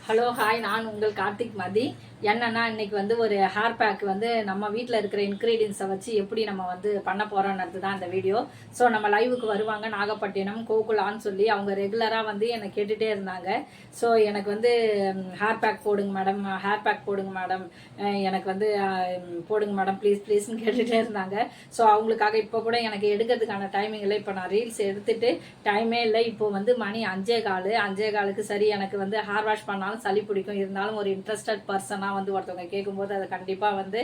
Hello hi, நான் உங்கள் கார்த்திக் மதி. என்னன்னா இன்னைக்கு வந்து ஒரு ஹேர் பேக் வந்து நம்ம வீட்டில் இருக்கிற இன்க்ரீடியன்ஸை வச்சு எப்படி நம்ம வந்து பண்ண போகிறோன்றது தான் இந்த வீடியோ. ஸோ நம்ம லைவுக்கு வருவாங்க நாகப்பட்டினம் கோகுலான்னு சொல்லி அவங்க ரெகுலராக வந்து என்னை கேட்டுகிட்டே இருந்தாங்க. ஸோ எனக்கு வந்து ஹேர் பேக் போடுங்க மேடம், ஹேர் பேக் போடுங்க மேடம், எனக்கு வந்து போடுங்க மேடம் ப்ளீஸ் ப்ளீஸ்ன்னு கேட்டுகிட்டே இருந்தாங்க. ஸோ அவங்களுக்காக இப்போ கூட எனக்கு எடுக்கிறதுக்கான டைமிங் இல்லை. இப்போ நான் ரீல்ஸ் எடுத்துட்டு டைமே இல்லை. இப்போ வந்து மணி 5:15 சரி எனக்கு வந்து ஹேர் வாஷ் பண்ணாலும் சளி பிடிக்கும். இருந்தாலும் ஒரு இன்ட்ரெஸ்டட் பர்சனாக வந்து ஒருத்தவங்க கேட்கும்போது அதை கண்டிப்பாக வந்து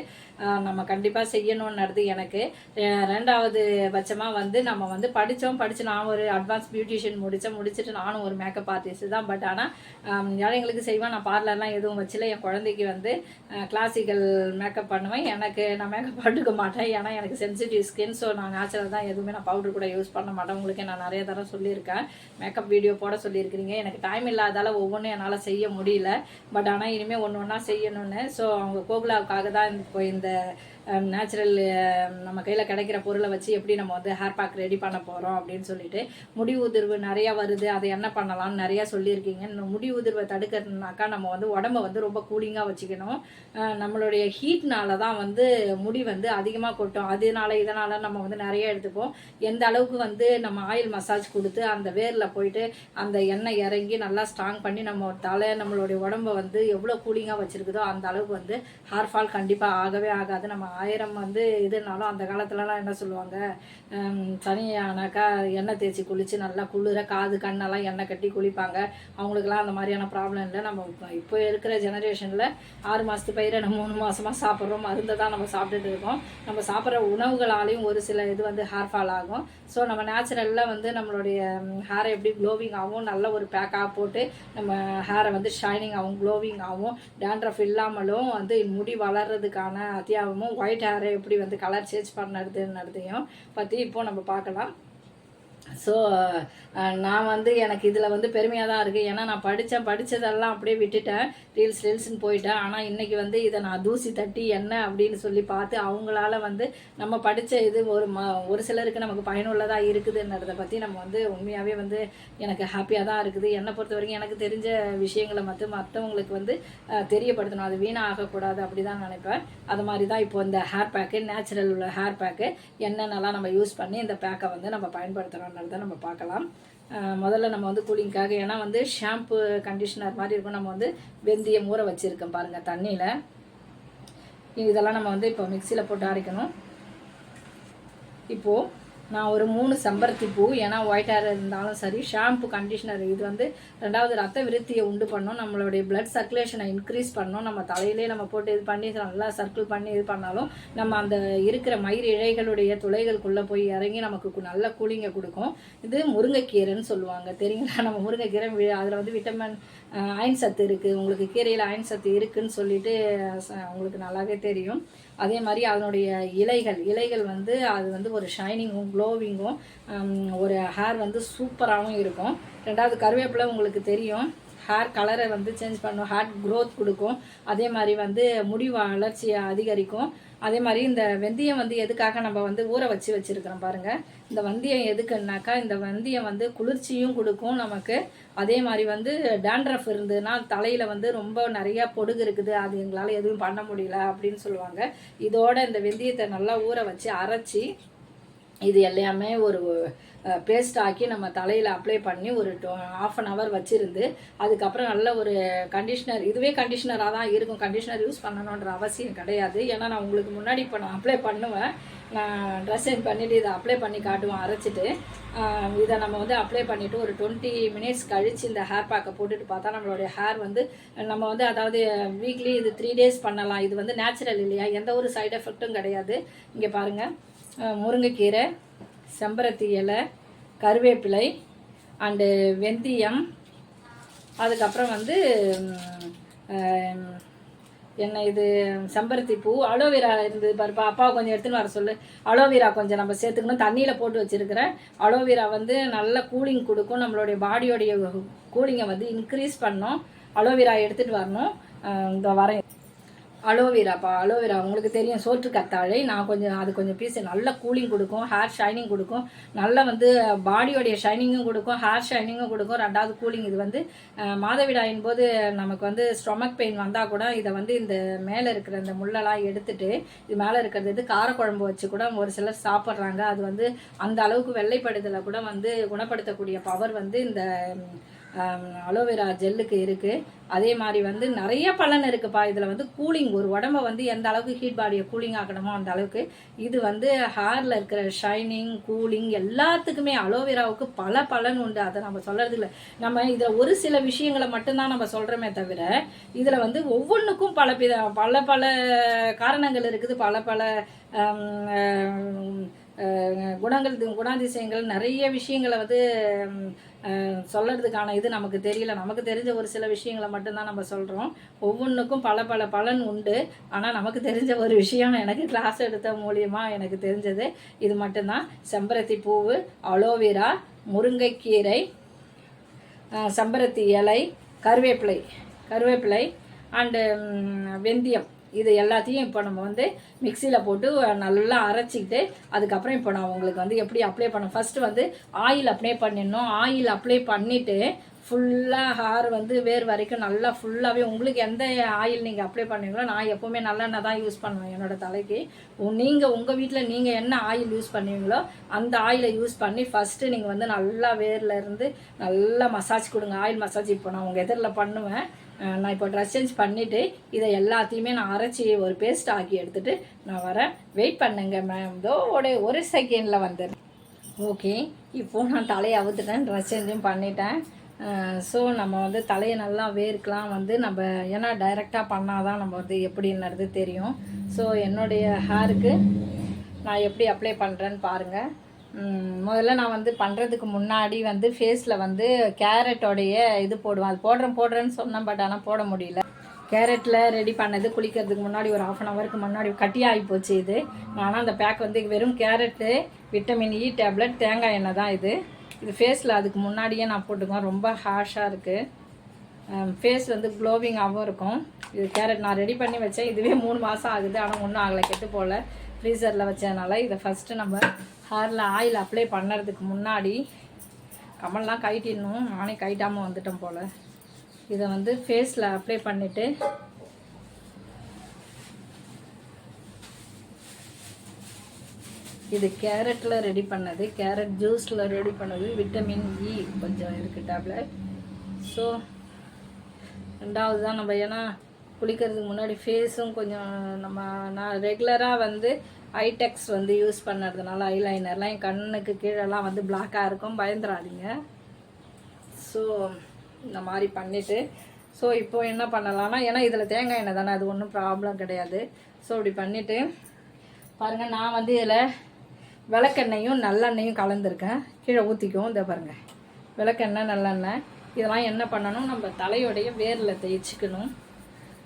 நம்ம கண்டிப்பாக செய்யணும்னு எனக்கு. ரெண்டாவது பட்சமாக வந்து நம்ம வந்து படித்து நான் ஒரு அட்வான்ஸ் பியூட்டிஷியன் முடிச்சுட்டு நானும் ஒரு மேக்கப் ஆர்டிஸ்ட் தான். பட் ஆனால் ஏழைங்களுக்கு செய்வேன். நான் பார்லர்லாம் எதுவும் வச்சுல. என் குழந்தைக்கு வந்து கிளாசிக்கல் மேக்கப் பண்ணுவேன். நான் மேக்கப் போட்டுக்க மாட்டேன், ஏன்னா எனக்கு சென்சிட்டிவ் ஸ்கின். ஸோ நான் நேச்சுரல் தான், எதுவுமே நான் பவுடர் கூட யூஸ் பண்ண மாட்டேன். உங்களுக்கு நான் நிறைய தடவை சொல்லியிருக்கேன், மேக்கப் வீடியோ போட சொல்லியிருக்கிறீங்க. எனக்கு டைம் இல்லாதால ஒவ்வொன்றும் என்னால் செய்ய முடியல. பட் ஆனால் இனிமேல் ஒன்று ஒன்றா செய்யணும்னு. ஸோ அவங்க கோகுலாவுக்காக தான் இப்போ இந்த நேச்சுரல் நம்ம கையில் கிடைக்கிற பொருளை வச்சு எப்படி நம்ம வந்து ஹேர் பேக் ரெடி பண்ண போகிறோம் அப்படின்னு சொல்லிட்டு. முடி உதிர்வு நிறையா வருது, அதை என்ன பண்ணலாம்னு நிறையா சொல்லியிருக்கீங்க. முடி உதிர்வை தடுக்கிறதுனாக்கா நம்ம வந்து உடம்பை வந்து ரொம்ப கூலிங்காக வச்சுக்கணும். நம்மளுடைய ஹீட்னால தான் வந்து முடி வந்து அதிகமாக கொட்டும். இதனால் நம்ம வந்து நிறைய எடுத்துப்போம். எந்த அளவுக்கு வந்து நம்ம ஆயில் மசாஜ் கொடுத்து அந்த வேரில் போயிட்டு அந்த எண்ணெய் இறங்கி நல்லா ஸ்ட்ராங் பண்ணி நம்மளுடைய உடம்பை வந்து எவ்வளோ கூலிங்காக வச்சுருக்குதோ அந்த அளவுக்கு வந்து ஹேர் ஃபால் கண்டிப்பாக ஆகவே ஆகாது. நம்ம 1000 வந்து இதுனாலும் அந்த காலத்துலலாம் என்ன சொல்லுவாங்க, சனியானாக்கா எண்ணெய் தேய்ச்சி குளித்து நல்லா குளிர காது கண்ணெல்லாம் எண்ணெய் கட்டி குளிப்பாங்க. அவங்களுக்குலாம் அந்த மாதிரியான ப்ராப்ளம் இல்லை. நம்ம இப்போ இருக்கிற ஜெனரேஷனில் 6 மாதத்து பயிரை நம்ம 3 மாதமாக சாப்பிட்றோம். மருந்தை தான் நம்ம சாப்பிட்டுட்டு இருக்கோம். நம்ம சாப்பிட்ற உணவுகளாலையும் ஒரு சில இது வந்து ஹேர் ஃபால் ஆகும். ஸோ நம்ம நேச்சுரலில் வந்து நம்மளுடைய ஹேரை எப்படி க்ளோவிங் ஆகும், நல்ல ஒரு பேக்காக போட்டு நம்ம ஹேரை வந்து ஷைனிங் ஆகும், க்ளோவிங் ஆகும், டேண்ட்ரஃப் இல்லாமலும் வந்து முடி வளர்கிறதுக்கான அத்தியாவமும் ஒயிட் ஹேரை எப்படி வந்து கலர் சேஞ்ச் பண்ணுறதுன்றதையும் பற்றி இப்போ நம்ம பார்க்கலாம். ஸோ நான் வந்து எனக்கு இதில் வந்து பெருமையாக தான் இருக்குது. ஏன்னா நான் படித்ததெல்லாம் அப்படியே விட்டுட்டேன், ரீல்ஸ்னு போயிட்டேன். ஆனால் இன்றைக்கி வந்து இதை நான் தூசி தட்டி என்ன அப்படின்னு சொல்லி பார்த்து அவங்களால வந்து நம்ம படித்த இது ஒரு சிலருக்கு நமக்கு பயனுள்ளதாக இருக்குதுன்றதை பற்றி நம்ம வந்து உண்மையாகவே வந்து எனக்கு ஹாப்பியாக தான் இருக்குது. என்னை பொறுத்த வரைக்கும் எனக்கு தெரிஞ்ச விஷயங்களை மற்றவங்களுக்கு வந்து தெரியப்படுத்தணும், அது வீணாக ஆகக்கூடாது அப்படி தான் நினைப்பேன். அது மாதிரி தான் இப்போ இந்த ஹேர் பேக்கு, நேச்சுரல் உள்ள ஹேர் பேக்கு என்னென்னலாம் நம்ம யூஸ் பண்ணி இந்த பேக்கை வந்து நம்ம பயன்படுத்துகிறோன்றதை நம்ம பார்க்கலாம். முதல்ல நம்ம வந்து கூலிங்காக, ஏன்னா வந்து ஷாம்பு கண்டிஷனர் மாதிரி இருக்கும். நம்ம வந்து வெந்தயம் ஊற வச்சுருக்கோம் பாருங்கள் தண்ணியில். இதெல்லாம் நம்ம வந்து இப்போ மிக்சியில் போட்டு அரைக்கணும். இப்போது நான் ஒரு 3 செம்பருத்தி பூ, ஏன்னா ஒயிட் ஹேர் இருந்தாலும் சரி, ஷாம்பு கண்டிஷனர் இது வந்து 2வது ரத்த விருத்தியை உண்டு பண்ணணும், நம்மளுடைய பிளட் சர்க்குலேஷனை இன்க்ரீஸ் பண்ணணும். நம்ம தலையிலே நம்ம போட்டு இது பண்ணி நல்லா சர்க்கிள் பண்ணி இது பண்ணாலும் நம்ம அந்த இருக்கிற மயிர் இழைகளுடைய துளைகளுக்குள்ளே போய் இறங்கி நமக்கு நல்ல கூலிங்கை கொடுக்கும். இது முருங்கைக்கீரைன்னு சொல்லுவாங்க, தெரியுங்களா? நம்ம முருங்கைக்கீரை அதில் வந்து விட்டமின் அயன் சத்து இருக்குது. உங்களுக்கு கீரையில் அயன் சத்து இருக்குதுன்னு சொல்லிட்டு உங்களுக்கு நல்லாவே தெரியும். அதே மாதிரி அதனுடைய இலைகள் வந்து அது வந்து ஒரு ஷைனிங்கும் க்ளோவிங்கும் ஒரு ஹேர் வந்து சூப்பராகவும் இருக்கும். 2வது கருவேப்பிலை உங்களுக்கு தெரியும், ஹேர் கலரை வந்து சேஞ்ச் பண்ணும், ஹேர் க்ரோத் கொடுக்கும். அதே மாதிரி வந்து முடி வளர்ச்சியை அதிகரிக்கும். அதே மாதிரி இந்த வெந்தயம் வந்து எதுக்காக நம்ம வந்து ஊற வச்சுருக்கிறோம் பாருங்கள். இந்த வெந்தயம் எதுக்குன்னாக்கா, இந்த வெந்தயம் வந்து குளிர்ச்சியும் கொடுக்கும் நமக்கு. அதே மாதிரி வந்து டேண்ட்ரஃப் இருந்ததுன்னா தலையில் வந்து ரொம்ப நிறையா பொடுகு இருக்குது, அது எங்களால் எதுவும் பண்ண முடியல அப்படின்னு சொல்லுவாங்க. இதோட இந்த வெந்தயத்தை நல்லா ஊற வச்சு அரைச்சி இது எல்லாமே ஒரு பேஸ்ட் ஆக்கி நம்ம தலையில் அப்ளை பண்ணி ஒரு ½ அன் ஹவர் வச்சுருந்து அதுக்கப்புறம் நல்ல ஒரு கண்டிஷ்னர், இதுவே கண்டிஷ்னராக தான் இருக்கும், கண்டிஷ்னர் யூஸ் பண்ணணுன்ற அவசியம் கிடையாது. ஏன்னா நான் உங்களுக்கு முன்னாடி இப்போ நான் அப்ளை பண்ணுவேன், நான் ட்ரெஸ் சேஞ்ச் பண்ணிவிட்டு இதை அப்ளை பண்ணி காட்டுவேன் அரைச்சிட்டு. இதை நம்ம வந்து அப்ளை பண்ணிவிட்டு ஒரு 20 மினிட்ஸ் கழித்து இந்த ஹேர் பேக்கை போட்டுட்டு பார்த்தா நம்மளுடைய ஹேர் வந்து நம்ம வந்து அதாவது வீக்லி இது 3 டேஸ் பண்ணலாம். இது வந்து நேச்சுரல் இல்லையா, எந்த ஒரு சைடு எஃபெக்ட்டும் கிடையாது. இங்கே பாருங்கள், முருங்கைக்கீரை, செம்பருத்தி இலை, கருவேப்பிலை அண்டு வெந்தயம், அதுக்கப்புறம் வந்து என்ன இது செம்பருத்தி பூ, அலோவேரா இருந்தது பாருப்பா, அப்பாவை கொஞ்சம் எடுத்துன்னு வர சொல்லு. அலோவேரா கொஞ்சம் நம்ம சேர்த்துக்கணும், தண்ணியில் போட்டு வச்சுருக்கிறேன். அலோவேரா வந்து நல்ல கூலிங் கொடுக்கும், நம்மளுடைய பாடியோடைய கூலிங்கை வந்து இன்க்ரீஸ் பண்ணும். அலோவேரா எடுத்துகிட்டு வரணும். இந்த வரேன் அலோவேராப்பா, அலோவேரா உங்களுக்கு தெரியும், சோற்று கத்தாழை. நான் கொஞ்சம் அது கொஞ்சம் பீஸ் நல்ல கூலிங் கொடுக்கும், ஹேர் ஷைனிங் கொடுக்கும், நல்ல வந்து பாடியோடைய ஷைனிங்கும் கொடுக்கும், ஹேர் ஷைனிங்கும் கொடுக்கும், ரெண்டாவது கூலிங். இது வந்து மாதவிடாயின் போது நமக்கு வந்து ஸ்டொமக் பெயின் வந்தால் கூட இதை வந்து இந்த மேலே இருக்கிற இந்த முள்ளெல்லாம் எடுத்துட்டு இது மேலே இருக்கிறது இது காரக்குழம்பு வச்சு கூட ஒரு சிலர் சாப்பிட்றாங்க. அது வந்து அந்த அளவுக்கு வெள்ளைப்படுதலை கூட வந்து குணப்படுத்தக்கூடிய பவர் வந்து இந்த அலோவேரா ஜெல்லுக்கு இருக்குது. அதே மாதிரி வந்து நிறைய பலன் இருக்குப்பா. இதில் வந்து கூலிங், ஒரு உடம்பை வந்து எந்த அளவுக்கு ஹீட் பாடியை கூலிங் ஆக்கணுமோ அந்த அளவுக்கு இது வந்து ஹேரில் இருக்கிற ஷைனிங், கூலிங் எல்லாத்துக்குமே அலோவேராவுக்கு பல பலன் உண்டு. அதை நம்ம சொல்கிறது இல்லை. நம்ம இதில் ஒரு சில விஷயங்களை மட்டும்தான் நம்ம சொல்கிறோமே தவிர இதில் வந்து ஒவ்வொன்றுக்கும் பல பல காரணங்கள் இருக்குது, பல பல குணாதிசயங்கள், நிறைய விஷயங்களை வந்து சொல்கிறதுக்கான இது நமக்கு தெரியல. நமக்கு தெரிஞ்ச ஒரு சில விஷயங்களை மட்டும்தான் நம்ம சொல்கிறோம். ஒவ்வொன்றுக்கும் பல பல பலன் உண்டு. ஆனால் நமக்கு தெரிஞ்ச ஒரு விஷயம், எனக்கு கிளாஸ் எடுத்த மூலியமாக எனக்கு தெரிஞ்சது இது மட்டும்தான். செம்பருத்தி பூவு, அலோவேரா, முருங்கைக்கீரை, செம்பருத்தி இலை, கருவேப்பிலை அண்டு வெந்தயம், இது எல்லாத்தையும் இப்போ நம்ம வந்து மிக்சியில் போட்டு நல்லா அரைச்சிக்கிட்டு அதுக்கப்புறம் இப்போ நான் உங்களுக்கு வந்து எப்படி அப்ளை பண்ணணும். ஃபஸ்ட்டு வந்து ஆயில் அப்ளை பண்ணிடணும். ஆயில் அப்ளை பண்ணிவிட்டு ஃபுல்லாக ஹேர் வந்து வேர் வரைக்கும் நல்லா ஃபுல்லாகவே உங்களுக்கு எந்த ஆயில் நீங்கள் அப்ளை பண்ணுவீங்களோ, நான் எப்போவுமே நல்லெண்ணெய் தான் யூஸ் பண்ணுவேன் என்னோடய தலைக்கு. நீங்கள் உங்கள் வீட்டில் நீங்கள் என்ன ஆயில் யூஸ் பண்ணுவீங்களோ அந்த ஆயிலை யூஸ் பண்ணி ஃபஸ்ட்டு நீங்கள் வந்து நல்லா வேரில் இருந்து நல்லா மசாஜ் கொடுங்க. ஆயில் மசாஜ் இப்போ நான் உங்கள் எதிரில் பண்ணுவேன். நான் இப்போ ட்ரெஸ் சேஞ்ச் பண்ணிவிட்டு இதை எல்லாத்தையுமே நான் அரைச்சி ஒரு பேஸ்ட் ஆக்கி எடுத்துகிட்டு நான் வரேன். வெயிட் பண்ணுங்க மேம், இதோ ஒரு செகண்டில் வந்துடுறேன். ஓகே, இப்போது நான் தலையை அவுத்துட்டேன், ட்ரெஸ் சேஞ்சும் பண்ணிட்டேன். ஸோ நம்ம வந்து தலையை நல்லா வேர்க்கலாம் வந்து நம்ம ஏன்னா டைரெக்டாக பண்ணால் தான் நம்ம வந்து எப்படின்றது தெரியும். ஸோ என்னுடைய ஹேருக்கு நான் எப்படி அப்ளை பண்ணுறேன்னு பாருங்கள். முதல்ல நான் வந்து பண்ணுறதுக்கு முன்னாடி வந்து ஃபேஸில் வந்து கேரட்டோடைய இது போடுவேன். அது போடுறேன்னு சொன்னேன், பட் ஆனால் போட முடியல. கேரட்டில் ரெடி பண்ணது குளிக்கிறதுக்கு முன்னாடி ஒரு 1/2 அன் ஹவருக்கு முன்னாடி கட்டியாகி போச்சு இது. ஆனால் அந்த பேக் வந்து வெறும் கேரட்டு, விட்டமின் இ டேப்லெட், தேங்காய் எண்ணெய் தான் இது ஃபேஸில் அதுக்கு முன்னாடியே நான் போட்டுக்குவேன். ரொம்ப ஹேஷாக இருக்குது, ஃபேஸ் வந்து க்ளோவிங்காகவும் இருக்கும். இது கேரட் நான் ரெடி பண்ணி வச்சேன். இதுவே 3 மாதம் ஆகுது, ஆனால் ஒன்றும் ஆகலை, கெட்டு போகல. ஃப்ரீசரில் வச்சதுனால இதை ஃபஸ்ட்டு நம்ம ஹேரில் ஆயில் அப்ளை பண்ணுறதுக்கு முன்னாடி கமல்லாம் கைட்டிடணும். நானே கைட்டாமல் வந்துட்டேன் போல். இதை வந்து ஃபேஸில் அப்ளை பண்ணிவிட்டு இது கேரட்டில் ரெடி பண்ணது, கேரட் ஜூஸில் ரெடி பண்ணது, விட்டமின் இ கொஞ்சம் இருக்குது டேப்லெட். ஸோ ரெண்டாவது தான் நம்ம ஏன்னா குளிக்கிறதுக்கு முன்னாடி ஃபேஸும் கொஞ்சம் நான் ரெகுலராக வந்து ஐடெக்ஸ் வந்து யூஸ் பண்ணுறதுனால ஐலைனர்லாம் என் கண்ணுக்கு கீழெல்லாம் வந்து பிளாக்காக இருக்கும், பயந்துடாதீங்க. ஸோ இந்த மாதிரி பண்ணிவிட்டு ஸோ இப்போது என்ன பண்ணலாம்னா, ஏன்னா இதில் தேங்காய் எண்ணெய் தானே, அது ஒன்றும் ப்ராப்ளம் கிடையாது. ஸோ இப்படி பண்ணிவிட்டு பாருங்கள், நான் வந்து இதில் விளக்கெண்ணெயும் நல்லெண்ணெயும் கலந்துருக்கேன். கீழே ஊற்றிக்கும், இதை பாருங்கள், விளக்கெண்ணெய் நல்லெண்ணெய் இதெல்லாம் என்ன பண்ணணும், நம்ம தலையோடைய வேரில் தேய்ச்சிக்கணும்.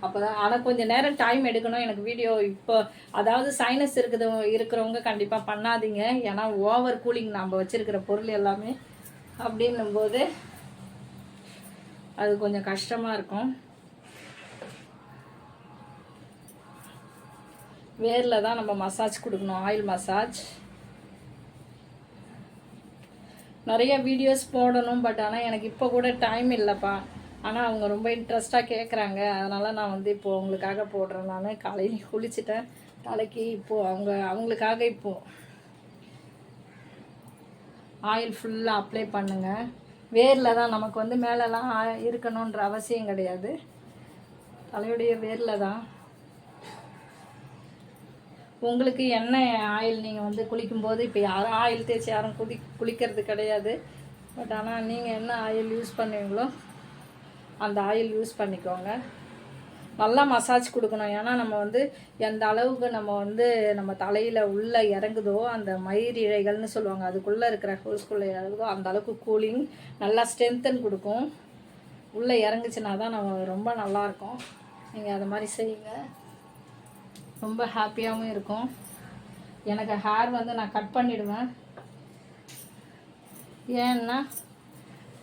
அப்போ தான், ஆனால் கொஞ்சம் நேரம் டைம் எடுக்கணும் எனக்கு வீடியோ. இப்போ அதாவது சைனஸ் இருக்கிறவங்க கண்டிப்பாக பண்ணாதீங்க, ஏன்னா ஓவர் கூலிங் நம்ம வச்சுருக்கிற பொருள் எல்லாமே அப்படின்னும்போது அது கொஞ்சம் கஷ்டமாக இருக்கும். வேரில் தான் நம்ம மசாஜ் கொடுக்கணும், ஆயில் மசாஜ். நிறைய வீடியோஸ் போடணும், பட் ஆனால் எனக்கு இப்போ கூட டைம் இல்லைப்பா. ஆனால் அவங்க ரொம்ப இன்ட்ரெஸ்டாக கேட்குறாங்க, அதனால் நான் வந்து இப்போது உங்களுக்காக போடுறேன். நான் காலையில் குளிச்சுட்டேன், தலைக்கு இப்போது அவங்களுக்காக இப்போது ஆயில் ஃபுல்லாக அப்ளை பண்ணுங்கள். வேரில் தான் நமக்கு வந்து மேலெலாம் இருக்கணுன்ற அவசியம் கிடையாது, தலையுடைய வேரில் தான். உங்களுக்கு என்ன ஆயில் நீங்கள் வந்து குளிக்கும்போது இப்போ யாரும் ஆயில் தேய்ச்சி யாரும் குளிக்கிறது கிடையாது, பட் ஆனால் நீங்கள் என்ன ஆயில் யூஸ் பண்ணுவீங்களோ அந்த ஆயில் யூஸ் பண்ணிக்கோங்க. நல்லா மசாஜ் கொடுக்கணும், ஏன்னா நம்ம வந்து எந்த அளவுக்கு நம்ம வந்து நம்ம தலையில் உள்ளே இறங்குதோ அந்த மயிர் இழைகள்னு சொல்லுவாங்க, அதுக்குள்ளே இருக்கிற ஹோல்ஸ்குள்ளே இறங்குதோ அந்த அளவுக்கு கூலிங் நல்லா ஸ்ட்ரென்த்தன் கொடுக்கும். உள்ளே இறங்குச்சுன்னா தான் நம்ம ரொம்ப நல்லாயிருக்கும். நீங்கள் அது மாதிரி செய்யுங்க, ரொம்ப ஹாப்பியாகவும் இருக்கும். எனக்கு ஹேர் வந்து நான் கட் பண்ணிவிடுவேன், ஏன்னா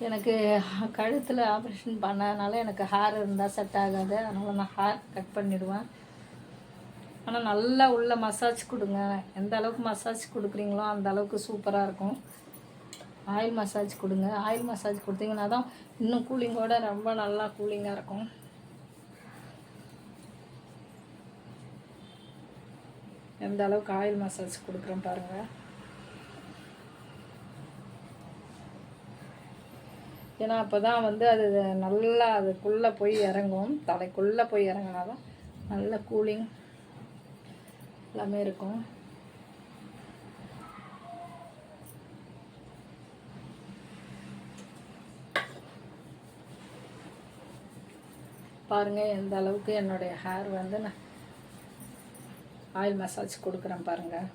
எனக்கு கழுத்தில் ஆப்ரேஷன் பண்ணதுனால எனக்கு ஹேர் இருந்தால் செட் ஆகாது, அதனால் நான் ஹேர் கட் பண்ணிவிடுவேன். ஆனால் நல்லா உள்ள மசாஜ் கொடுங்க. எந்த அளவுக்கு மசாஜ் கொடுக்குறீங்களோ அந்த அளவுக்கு சூப்பராக இருக்கும். ஆயில் மசாஜ் கொடுங்க. ஆயில் மசாஜ் கொடுத்தீங்கன்னா தான் இன்னும் கூலிங்கோட ரொம்ப நல்லா கூலிங்காக இருக்கும். எந்த அளவுக்கு ஆயில் மசாஜ் கொடுக்குறோம் பாருங்கள். ஏன்னா அப்போ தான் வந்து அது நல்லா அதுக்குள்ளே போய் இறங்கும். தலைக்குள்ளே போய் இறங்கினா தான் நல்ல கூலிங் எல்லாமே இருக்கும். பாருங்கள் எந்த அளவுக்கு என்னுடைய ஹேர் வந்து நான் ஆயில் மசாஜ் கொடுக்குறேன் பாருங்கள்.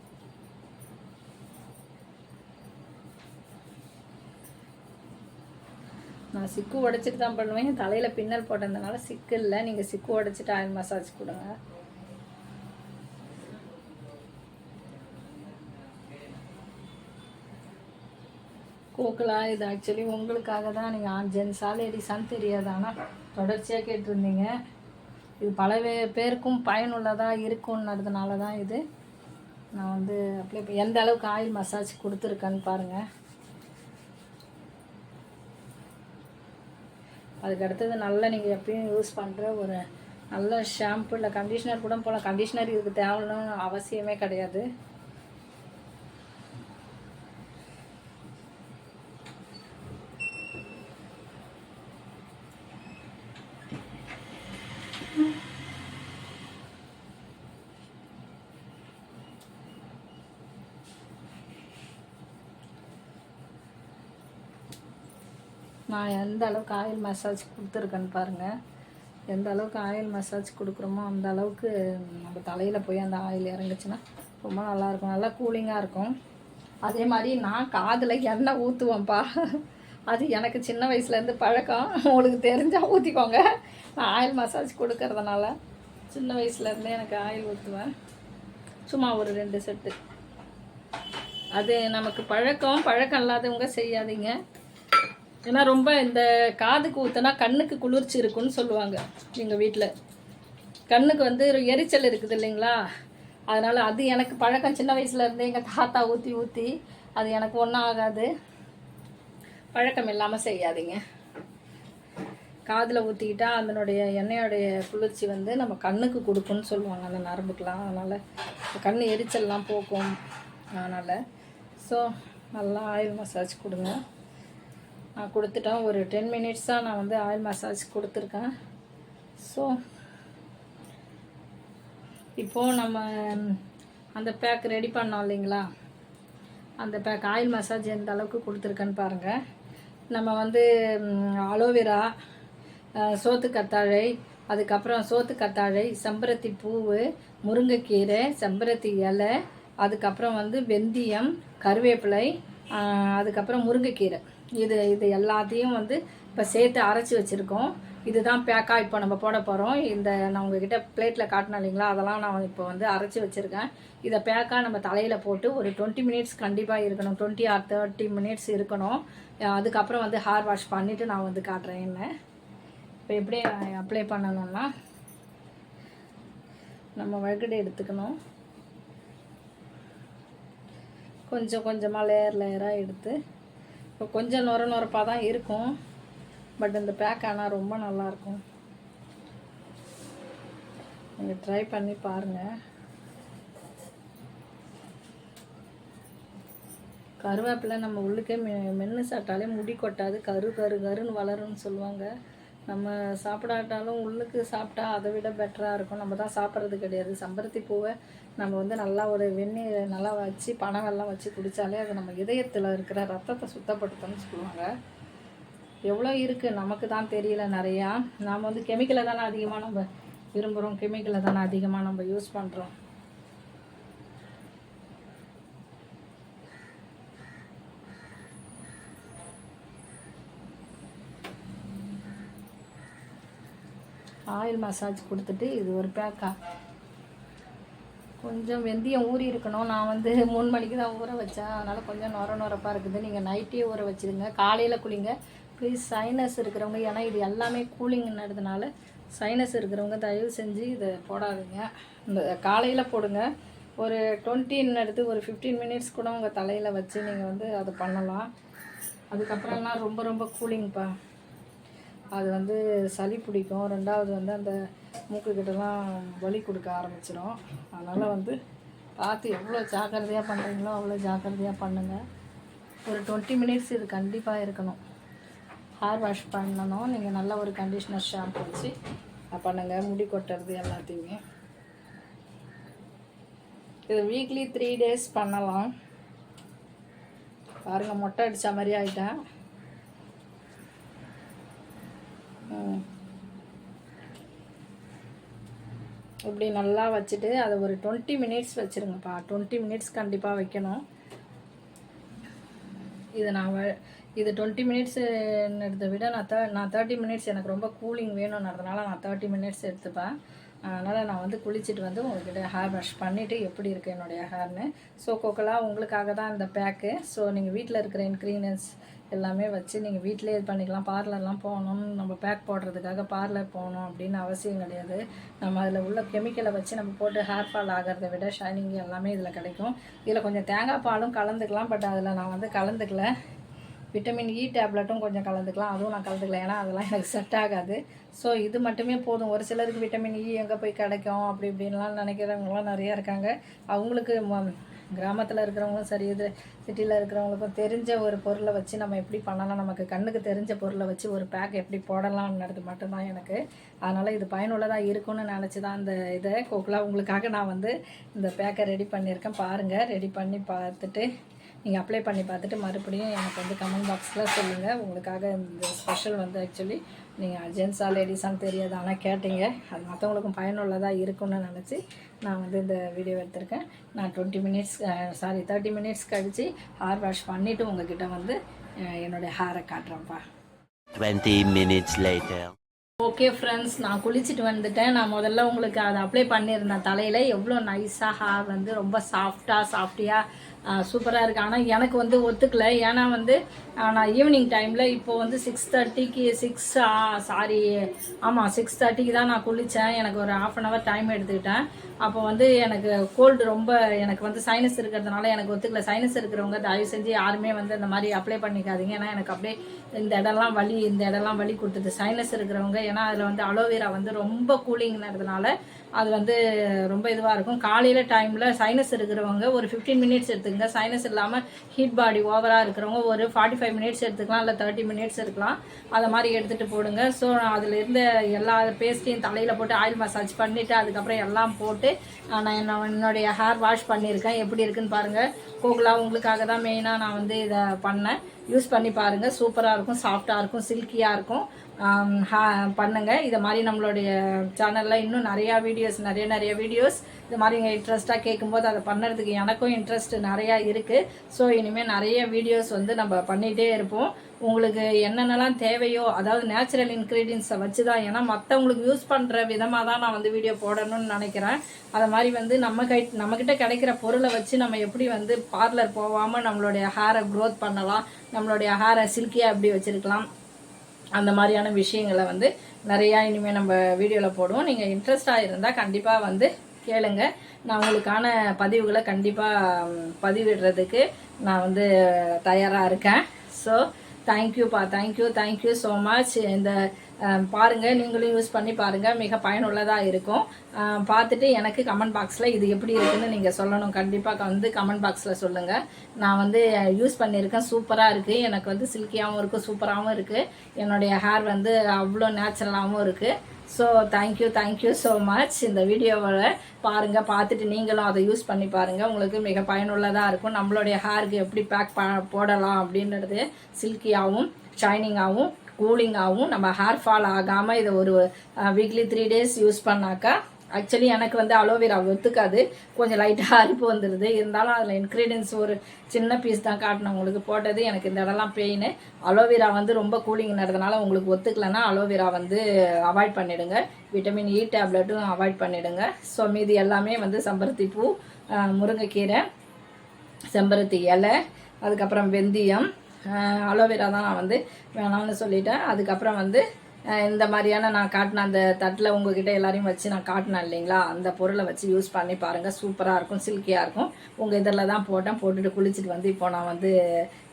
நான் சிக்கு உடைச்சிட்டு தான் பண்ணுவேன். தலையில் பின்னல் போட்டதுனால சிக்கு இல்லை. நீங்கள் சிக்கு உடைச்சிட்டு ஆயில் மசாஜ் கொடுங்க. கோகுலா, இது ஆக்சுவலி உங்களுக்காக தான். நீங்கள் ஜென்ஸா லேடிஸான்னு தெரியாது, ஆனால் தொடர்ச்சியாக கேட்டிருந்தீங்க. இது பல பேருக்கும் பயனுள்ளதாக இருக்கும்ன்றதுனால தான் இது நான் வந்து அப்ளை எந்த அளவுக்கு ஆயில் மசாஜ் கொடுத்துருக்கேன்னு பாருங்கள். அதுக்கு அடுத்தது நல்லா நீங்கள் எப்பயும் யூஸ் பண்ணுற ஒரு நல்ல ஷாம்பு இல்லை கண்டிஷ்னர் கூட போகலாம். கண்டிஷ்னர் இதுக்கு தேவைன்னு அவசியமே கிடையாது. நான் எந்த அளவுக்கு ஆயில் மசாஜ் கொடுத்துருக்கேன்னு பாருங்கள். எந்த அளவுக்கு ஆயில் மசாஜ் கொடுக்குறோமோ அந்த அளவுக்கு நம்ம தலையில் போய் அந்த ஆயில் இறங்குச்சுன்னா ரொம்ப நல்லாயிருக்கும். நல்லா கூலிங்காக இருக்கும். அதே மாதிரி நான் காதில் எண்ணெய் ஊற்றுவேன்ப்பா. அது எனக்கு சின்ன வயசுலேருந்து பழக்கம். உங்களுக்கு தெரிஞ்சால் ஊற்றிக்கோங்க. நான் ஆயில் மசாஜ் கொடுக்கறதுனால சின்ன வயசுலேருந்தே எனக்கு ஆயில் ஊற்றுவேன். சும்மா ஒரு 2 செட்டு. அது நமக்கு பழக்கம் இல்லாதவங்க செய்யாதீங்க. ஏன்னா ரொம்ப இந்த காதுக்கு ஊற்றினா கண்ணுக்கு குளிர்ச்சி இருக்குன்னு சொல்லுவாங்க. எங்கள் வீட்டில் கண்ணுக்கு வந்து எரிச்சல் இருக்குது இல்லைங்களா, அதனால் அது எனக்கு பழக்கம். சின்ன வயசுலேருந்தே எங்கள் தாத்தா ஊற்றி அது எனக்கு ஒன்றும் ஆகாது. பழக்கம் இல்லாமல் செய்யாதீங்க. காதில் ஊற்றிக்கிட்டா அதனுடைய எண்ணெயோடைய குளிர்ச்சி வந்து நம்ம கண்ணுக்கு கொடுக்குன்னு சொல்லுவாங்க, அந்த நரம்புக்கெலாம். அதனால் கண் எரிச்சல்லாம் போக்கும். அதனால் நல்லா ஆயில் மசாஜ் கொடுங்க. நான் கொடுத்துட்டேன். ஒரு 10 மினிட்ஸாக நான் வந்து ஆயில் மசாஜ் கொடுத்துருக்கேன். இப்போது நம்ம அந்த பேக் ரெடி பண்ணோம் இல்லைங்களா, அந்த பேக் ஆயில் மசாஜ் எந்த அளவுக்கு கொடுத்துருக்கேன்னு பாருங்கள். நம்ம வந்து அலோவேரா, சோத்துக்கத்தாழை, அதுக்கப்புறம் சோத்துக்கத்தாழை, செம்பருத்தி பூவு, முருங்கைக்கீரை, செம்பருத்தி இலை, அதுக்கப்புறம் வந்து வெந்தயம், கருவேப்பிலை, அதுக்கப்புறம் முருங்கைக்கீரை, இது எல்லாத்தையும் வந்து இப்போ சேர்த்து அரைச்சி வச்சுருக்கோம். இதுதான் பேக்காக இப்போ நம்ம போட போகிறோம். இந்த நான் உங்ககிட்ட பிளேட்டில் காட்டினேன் இல்லைங்களா, அதெல்லாம் நான் இப்போ வந்து அரைச்சி வச்சுருக்கேன். இதை பேக்காக நம்ம தலையில் போட்டு ஒரு 20 மினிட்ஸ் கண்டிப்பாக இருக்கணும். 20 or 30 மினிட்ஸ் இருக்கணும். அதுக்கப்புறம் வந்து ஹேர் வாஷ் பண்ணிவிட்டு நான் வந்து காட்டுறேன் என்ன. இப்போ எப்படி அப்ளை பண்ணணும்னா, நம்ம வழுக்கடை எடுத்துக்கணும். கொஞ்சம் கொஞ்சமாக லேயராக எடுத்து, இப்போ கொஞ்சம் நொரப்பாக தான் இருக்கும். பட் இந்த பேக் ஆனால் ரொம்ப நல்லாயிருக்கும். நீங்கள் ட்ரை பண்ணி பாருங்கள். கருவேப்பிலை நம்ம உள்ளுக்கே மென்று சாப்பிட்டாலே முடி கொட்டாது, கருன்னு வளரும்னு சொல்லுவாங்க. நம்ம சாப்பிடாட்டாலும் உள்ளுக்கு சாப்பிட்டா அதை விட பெட்டராக இருக்கும். நம்ம தான் சாப்பிட்றது கிடையாது. செம்பருத்தி பூவை நம்ம வந்து நல்லா ஒரு வெந்நீர் நல்லா வச்சு பனவெல்லாம் வச்சு குடித்தாலே அது நம்ம இதயத்தில் இருக்கிற ரத்தத்தை சுத்தப்படுத்தணும்னு சொல்லுவாங்க. எவ்வளோ இருக்குது நமக்கு தான் தெரியல நிறையா. நாம் வந்து கெமிக்கலை தானே அதிகமாக நம்ம விரும்புகிறோம், கெமிக்கலை தானே அதிகமாக நம்ம யூஸ் பண்ணுறோம். ஆயில் மசாஜ் கொடுத்துட்டு இது ஒரு பேக்கா. கொஞ்சம் வெந்தயம் ஊறி இருக்கணும். நான் வந்து 3 மணிக்கு தான் ஊற வச்சேன், அதனால் கொஞ்சம் நொரப்பாக இருக்குது. நீங்கள் நைட்டே ஊற வச்சுருங்க, காலையில் குளிங்க ப்ளீஸ். சைனஸ் இருக்கிறவங்க, ஏன்னா இது எல்லாமே கூலிங்கிறதுனால சைனஸ் இருக்கிறவங்க தயவு செஞ்சு இதை போடாதீங்க. இந்த காலையில் போடுங்க. ஒரு 20 எடுத்து ஒரு 15 மினிட்ஸ் கூட உங்கள் தலையில் வச்சு நீங்கள் வந்து அதை பண்ணலாம். அதுக்கப்புறம்லாம் ரொம்ப ரொம்ப கூலிங்ப்பா. அது வந்து சளி பிடிக்கும். ரெண்டாவது வந்து அந்த மூக்குக்கிட்டலாம் வலி கொடுக்க ஆரம்பிச்சிடும். அதனால் வந்து பார்த்து எவ்வளோ ஜாக்கிரதையாக பண்ணுறீங்களோ அவ்வளோ ஜாக்கிரதையாக பண்ணுங்கள். ஒரு 20 மினிட்ஸ் இது கண்டிப்பாக இருக்கணும். ஹேர் வாஷ் பண்ணணும். நீங்கள் நல்ல ஒரு கண்டிஷ்னர் ஷாம்பு வச்சு பண்ணுங்கள். முடி கொட்டுறது எல்லாத்தையுமே இது வீக்லி 3 days பண்ணலாம். பாருங்கள், மொட்டை அடித்த மாதிரி ஆகிட்டேன். இப்படி நல்லா வச்சுட்டு அதை ஒரு 20 மினிட்ஸ் வச்சுருங்கப்பா. 20 மினிட்ஸ் கண்டிப்பாக வைக்கணும். இது 20 மினிட்ஸுன்றதை விட நான் 30 மினிட்ஸ் எனக்கு ரொம்ப கூலிங் வேணும்ன்றதுனால நான் 30 மினிட்ஸ் எடுத்துப்பேன். அதனால் நான் வந்து குளிச்சுட்டு வந்து உங்கள்கிட்ட ஹேர் வாஷ் பண்ணிவிட்டு எப்படி இருக்குது என்னுடைய ஹேர்னு. ஸோ கோகோலா உங்களுக்காக தான் இந்த பேக்கு. ஸோ நீங்கள் வீட்டில் இருக்கிற இன்க்ரீடியன்ஸ் எல்லாமே வச்சு நீங்கள் வீட்டிலே இது பண்ணிக்கலாம். பார்லர்லாம் போகணும், நம்ம பேக் போடுறதுக்காக பார்லர் போகணும் அப்படின்னு அவசியம் கிடையாது. நம்ம அதில் உள்ள கெமிக்கலை வச்சு நம்ம போட்டு ஹேர் ஃபால் ஆகிறத விட ஷைனிங் எல்லாமே இதில் கிடைக்கும். இதில் கொஞ்சம் தேங்காய் பாலும் கலந்துக்கலாம். பட் அதில் நான் வந்து கலந்துக்கல. விட்டமின் இ டேப்லெட்டும் கொஞ்சம் கலந்துக்கலாம். அதுவும் நான் கலந்துக்கல, ஏன்னா அதெல்லாம் எனக்கு செட் ஆகாது. ஸோ இது மட்டுமே போதும். ஒரு சிலருக்கு விட்டமின் இ எங்கே போய் கிடைக்கும் அப்படி இப்படின்லாம் நினைக்கிறவங்களாம் நிறையா இருக்காங்க. அவங்களுக்கு கிராமத்தில் இருக்கிறவங்களும் சரி, இது சிட்டியில் இருக்கிறவங்களுக்கும் தெரிஞ்ச ஒரு பொருளை வச்சு நம்ம எப்படி பண்ணலாம், நமக்கு கண்ணுக்கு தெரிஞ்ச பொருளை வச்சு ஒரு பேக் எப்படி போடலாம்ன்றது மட்டும்தான் எனக்கு. அதனால் இது பயனுள்ளதாக இருக்கும்னு நினச்சி தான் இந்த இதை கோகுலா உங்களுக்காக நான் வந்து இந்த பேக்கை ரெடி பண்ணியிருக்கேன். பாருங்கள், ரெடி பண்ணி பார்த்துட்டு நீங்கள் அப்ளை பண்ணி பார்த்துட்டு மறுபடியும் எனக்கு வந்து கமெண்ட் பாக்ஸில் சொல்லுங்கள். உங்களுக்காக இந்த ஸ்பெஷல் வந்து ஆக்சுவலி நீங்கள் ஜென்ஸாக லேடிஸான்னு தெரியாது, ஆனால் கேட்டீங்க. அது மற்றவங்களுக்கும் பயனுள்ளதாக இருக்கும்னு நினச்சி நான் வந்து இந்த வீடியோ எடுத்திருக்கேன். நான் 30 மினிட்ஸ் கழித்து ஹேர் வாஷ் பண்ணிவிட்டு உங்ககிட்ட வந்து என்னுடைய ஹேரை காட்டுறேன்ப்பா. 20 minutes later. ஓகே ஃப்ரெண்ட்ஸ், நான் குளிச்சுட்டு வந்துட்டேன். நான் முதல்ல உங்களுக்கு அதை அப்ளை பண்ணியிருந்தேன் தலையில். எவ்வளோ நைஸாக ஹேர் வந்து ரொம்ப சாஃப்டியாக சூப்பராக இருக்குது. ஆனால் எனக்கு வந்து ஒத்துக்கல. ஏன்னா வந்து நான் ஈவினிங் டைமில் இப்போது வந்து 6:30க்கு தான் நான் குளித்தேன். எனக்கு ஒரு 1/2 hour டைம் எடுத்துக்கிட்டேன். அப்போ வந்து எனக்கு கோல்டு ரொம்ப, எனக்கு வந்து சைனஸ் இருக்கிறதுனால எனக்கு ஒத்துக்கல. சைனஸ் இருக்கிறவங்க தயவு செஞ்சு யாருமே வந்து இந்த மாதிரி அப்ளை பண்ணிக்காதீங்க. ஏன்னா எனக்கு அப்படியே இந்த இடம்லாம் வலி கொடுத்துது சைனஸ் இருக்கிறவங்க. ஏன்னா அதில் வந்து அலோவேரா வந்து ரொம்ப கூலிங்கிறதுனால அது வந்து ரொம்ப இதுவாக இருக்கும். காலையில் டைமில் சைனஸ் இருக்கிறவங்க ஒரு 15 மினிட்ஸ் எடுத்துக்கங்க. சைனஸ் இல்லாமல் ஹீட் பாடி ஓவராக இருக்கிறவங்க ஒரு 45 மினிட்ஸ் எடுத்துக்கலாம், இல்லை 30 மினிட்ஸ் இருக்கலாம். அதை மாதிரி எடுத்துகிட்டு போடுங்க. ஸோ அதில் இருந்த எல்லா பேஸ்ட்டையும் தலையில் போட்டு ஆயில் மசாஜ் பண்ணிவிட்டு அதுக்கப்புறம் எல்லாம் போட்டு நான் என்னுடைய ஹேர் வாஷ் பண்ணியிருக்கேன். எப்படி இருக்குன்னு பாருங்கள். கோகுலா உங்களுக்காக தான் மெயினாக நான் வந்து இதை பண்ணேன். யூஸ் பண்ணி பாருங்கள். சூப்பராக இருக்கும், சாஃப்டாக இருக்கும், சில்கியாக இருக்கும். பண்ணுங்கள். இதை மாதிரி நம்மளுடைய சேனலில் இன்னும் நிறைய வீடியோஸ் இது மாதிரி இங்கே இன்ட்ரெஸ்ட்டாக கேட்கும்போது அதை பண்ணுறதுக்கு எனக்கும் இன்ட்ரெஸ்ட் நிறையா இருக்குது. ஸோ இனிமேல் நிறைய வீடியோஸ் வந்து நம்ம பண்ணிகிட்டே இருப்போம். உங்களுக்கு என்னென்னலாம் தேவையோ, அதாவது நேச்சுரல் இன்க்ரீடியன்ஸை வச்சு தான். ஏன்னா மற்றவங்களுக்கு யூஸ் பண்ணுற விதமாக தான் நான் வந்து வீடியோ போடணும்னு நினைக்கிறேன். அதை மாதிரி வந்து நம்மக்கிட்ட கிடைக்கிற பொருளை வச்சு நம்ம எப்படி வந்து பார்லர் போகாமல் நம்மளுடைய ஹேரை க்ரோத் பண்ணலாம், நம்மளுடைய ஹேரை சில்கியாக எப்படி வச்சுருக்கலாம், அந்த மாதிரியான விஷயங்களை வந்து நிறையா இனிமேல் நம்ம வீடியோவில் போடுவோம். நீங்கள் இன்ட்ரெஸ்டாக இருந்தால் கண்டிப்பாக வந்து கேளுங்க. நான் உங்களுக்கான பதிவுகளை கண்டிப்பாக பதிவிடுறதுக்கு நான் வந்து தயாராக இருக்கேன். ஸோ தேங்க்யூப்பா, தேங்க்யூ ஸோ மச். இந்த பாருங்கள், நீங்களும் யூஸ் பண்ணி பாருங்கள், மிக பயனுள்ளதாக இருக்கும். பார்த்துட்டு எனக்கு கமெண்ட் பாக்ஸில் இது எப்படி இருக்குன்னு நீங்கள் சொல்லணும். கண்டிப்பாக வந்து கமெண்ட் பாக்ஸில் சொல்லுங்கள். நான் வந்து யூஸ் பண்ணியிருக்கேன், சூப்பராக இருக்குது. எனக்கு வந்து சில்கியாகவும் இருக்குது, சூப்பராகவும் இருக்குது. என்னுடைய ஹேர் வந்து அவ்வளோ நேச்சுரலாகவும் இருக்குது. So thank you so much. இந்த வீடியோவில் பாருங்கள், பார்த்துட்டு நீங்களும் அதை யூஸ் பண்ணி பாருங்கள். உங்களுக்கு மிக பயனுள்ளதாக இருக்கும். நம்மளுடைய ஹேருக்கு எப்படி பேக் போடலாம் அப்படின்றது சில்கியாகவும் ஷைனிங்காகவும் கூலிங்காகவும் நம்ம ஹேர் ஃபால் ஆகாமல் இதை ஒரு வீக்லி 3 days யூஸ் பண்ணாக்கா. ஆக்சுவலி எனக்கு வந்து அலோவேரா ஒத்துக்காது, கொஞ்சம் லைட்டாக அரிப்பு வந்துடுது. இருந்தாலும் அதில் இன்க்ரீடியன்ஸ் ஒரு சின்ன பீஸ் தான் காட்டினேன் உங்களுக்கு போட்டது. எனக்கு இந்த இடம்லாம் பெயின். அலோவேரா வந்து ரொம்ப கூலிங்கிறதுனால உங்களுக்கு ஒத்துக்கலைன்னா அலோவேரா வந்து அவாய்ட் பண்ணிவிடுங்க. விட்டமின் இ டேப்லெட்டும் அவாய்ட் பண்ணிவிடுங்க. ஸோ மீதி எல்லாமே வந்து செம்பருத்தி பூ, முருங்கைக்கீரை, செம்பருத்தி இலை, அதுக்கப்புறம் வெந்தயம், அலோவேரா தான் நான் வந்து வேணாம்னு சொல்லிட்டேன். அதுக்கப்புறம் வந்து இந்த மாதிரியான நான் காட்டின அந்த தட்டில் உங்ககிட்ட எல்லாரையும் வச்சு நான் காட்டினேன் இல்லைங்களா, அந்த பொருளை வச்சு யூஸ் பண்ணி பாருங்கள். சூப்பராக இருக்கும், சில்கியாக இருக்கும். உங்கள் இதில் தான் போட்டுட்டு குளிச்சுட்டு வந்து இப்போ நான் வந்து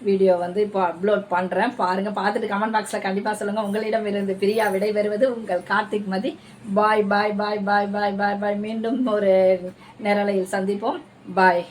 வீடியோ வந்து இப்போ அப்லோட் பண்ணுறேன். பாருங்கள், பார்த்துட்டு கமெண்ட் பாக்ஸில் கண்டிப்பாக சொல்லுங்கள். உங்களிடம் இருந்து பிரியா விடைபெறுவது உங்கள் கார்த்திக் மதி. பாய் பாய் பாய் பாய் பாய் பாய் பாய். மீண்டும் ஒரு நேரலையில் சந்திப்போம். பாய்.